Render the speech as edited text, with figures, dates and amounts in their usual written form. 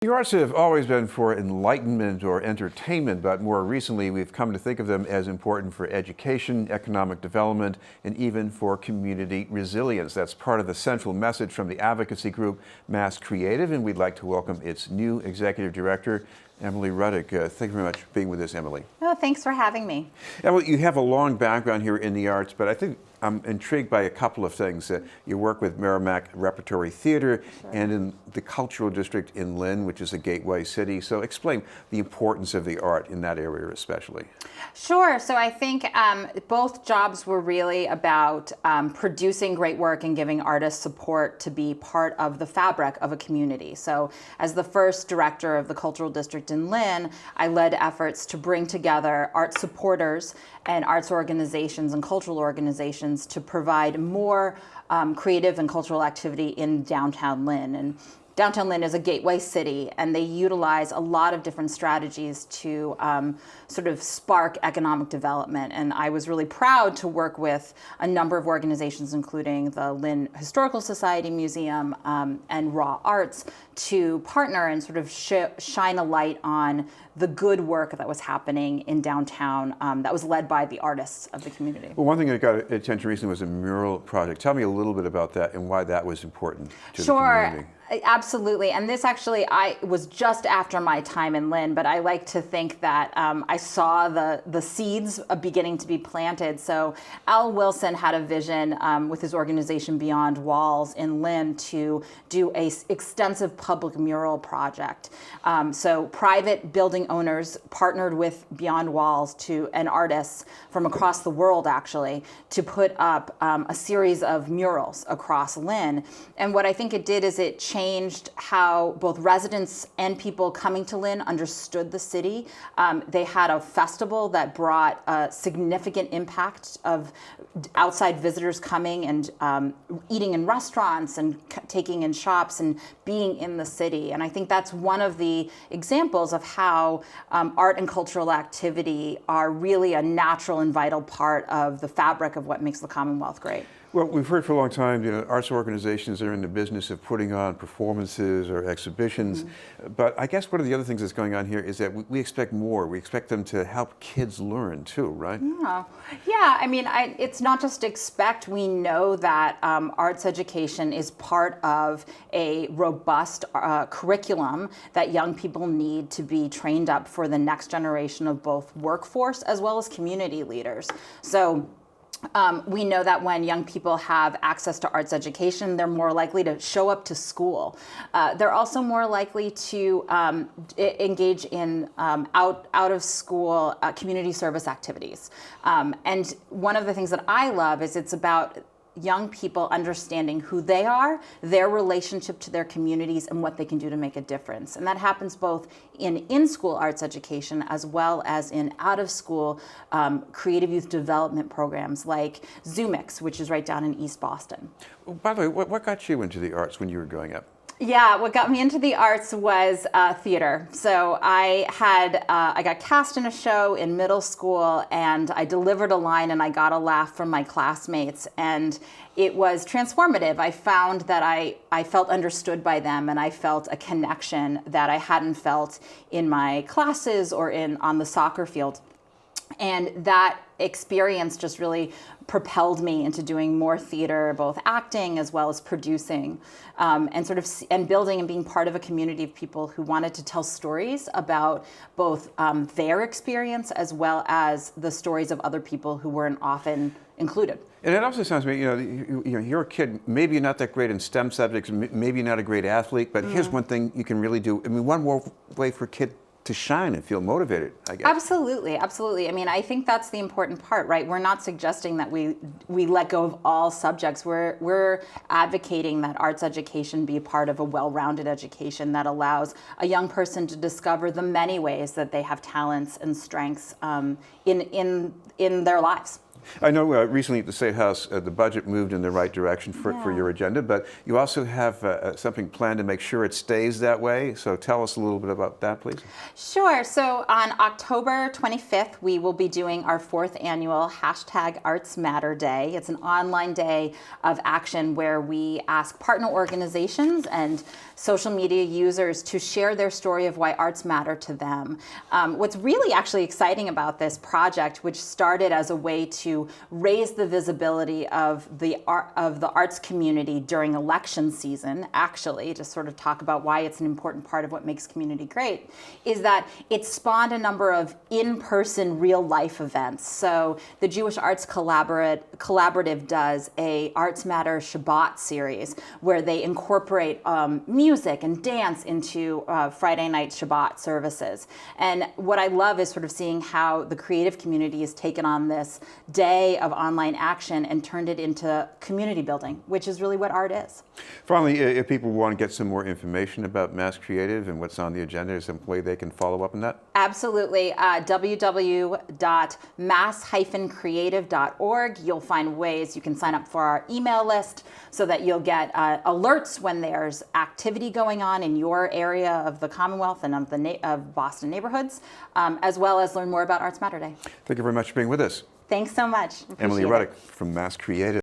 The arts have always been for enlightenment or entertainment, but more recently we've come to think of them as important for education, economic development, and even for community resilience. That's part of the central message from the advocacy group MASSCreative, and we'd like to welcome its new executive director, Emily Ruddock. Thank you very much for being with us, Emily. Oh, thanks for having me. Emily, you have a long background here in the arts, but I think I'm intrigued by a couple of things. You work with Merrimack Repertory Theater and in the Cultural District in Lynn, which is a gateway city. So explain the importance of the art in that area especially. Sure. So I think both jobs were really about producing great work and giving artists support to be part of the fabric of a community. So as the first director of the Cultural District in Lynn, I led efforts to bring together art supporters and arts organizations and cultural organizations to provide more creative and cultural activity in downtown Lynn. And downtown Lynn is a gateway city, and they utilize a lot of different strategies to sort of spark economic development. And I was really proud to work with a number of organizations, including the Lynn Historical Society Museum and Raw Arts, to partner and sort of shine a light on the good work that was happening in downtown that was led by the artists of the community. Well, one thing that got attention recently was a Mural Project. Tell me a little bit about that and why that was important to the community. Absolutely. And this actually, I was just after my time in Lynn, but I like to think that I saw the seeds beginning to be planted. So Al Wilson had a vision with his organization Beyond Walls in Lynn to do a extensive public mural project. So private building owners partnered with Beyond Walls and artists from across the world, actually, to put up a series of murals across Lynn. And what I think it did is it changed how both residents and people coming to Lynn understood the city. They had a festival that brought a significant impact of outside visitors coming and eating in restaurants and taking in shops and being in the city. And I think that's one of the examples of how art and cultural activity are really a natural and vital part of the fabric of what makes the Commonwealth great. Well, we've heard for a long time, arts organizations are in the business of putting on performances or exhibitions. Mm-hmm. But I guess one of the other things that's going on here is that we expect more. We expect them to help kids learn too, right? Yeah. I mean, it's not just expect. We know that arts education is part of a robust curriculum that young people need to be trained up for the next generation of both workforce as well as community leaders. So we know that when young people have access to arts education, they're more likely to show up to school. They're also more likely to engage in out of school community service activities. And one of the things that I love is it's about young people understanding who they are, their relationship to their communities, and what they can do to make a difference. And that happens both in-school arts education as well as in out-of-school creative youth development programs like Zoomix, which is right down in East Boston. Well, by the way, what got you into the arts when you were growing up? Yeah, what got me into the arts was theater. So I got cast in a show in middle school, and I delivered a line and I got a laugh from my classmates, and it was transformative. I found that I felt understood by them, and I felt a connection that I hadn't felt in my classes or on the soccer field. And that experience just really propelled me into doing more theater, both acting as well as producing, and building and being part of a community of people who wanted to tell stories about both their experience as well as the stories of other people who weren't often included. And it also sounds to me, you're a kid, maybe you're not that great in STEM subjects, maybe you're not a great athlete, but here's one thing you can really do. I mean, one more way for a kid to shine and feel motivated, I guess. Absolutely. I mean, I think that's the important part, right? We're not suggesting that we let go of all subjects. We're advocating that arts education be a part of a well-rounded education that allows a young person to discover the many ways that they have talents and strengths in their lives. I know recently at the State House, the budget moved in the right direction for your agenda, but you also have something planned to make sure it stays that way. So tell us a little bit about that, please. Sure. So on October 25th, we will be doing our 4th annual #ArtsMatter Day. It's an online day of action where we ask partner organizations and social media users to share their story of why arts matter to them. What's really actually exciting about this project, which started as a way to raise the visibility of the arts community during election season, actually, to sort of talk about why it's an important part of what makes community great, is that it spawned a number of in-person real-life events. So the Jewish Arts Collaborative does a Arts Matter Shabbat series where they incorporate music and dance into Friday night Shabbat services. And what I love is sort of seeing how the creative community has taken on this day of online action and turned it into community building, which is really what art is. Finally, if people want to get some more information about MASSCreative and what's on the agenda, is there some way they can follow up on that? Absolutely. www.mass-creative.org. You'll find ways you can sign up for our email list so that you'll get alerts when there's activity going on in your area of the Commonwealth and of Boston neighborhoods, as well as learn more about Arts Matter Day. Thank you very much for being with us. Thanks so much. Emily Appreciate it. Ruddock from MASSCreative.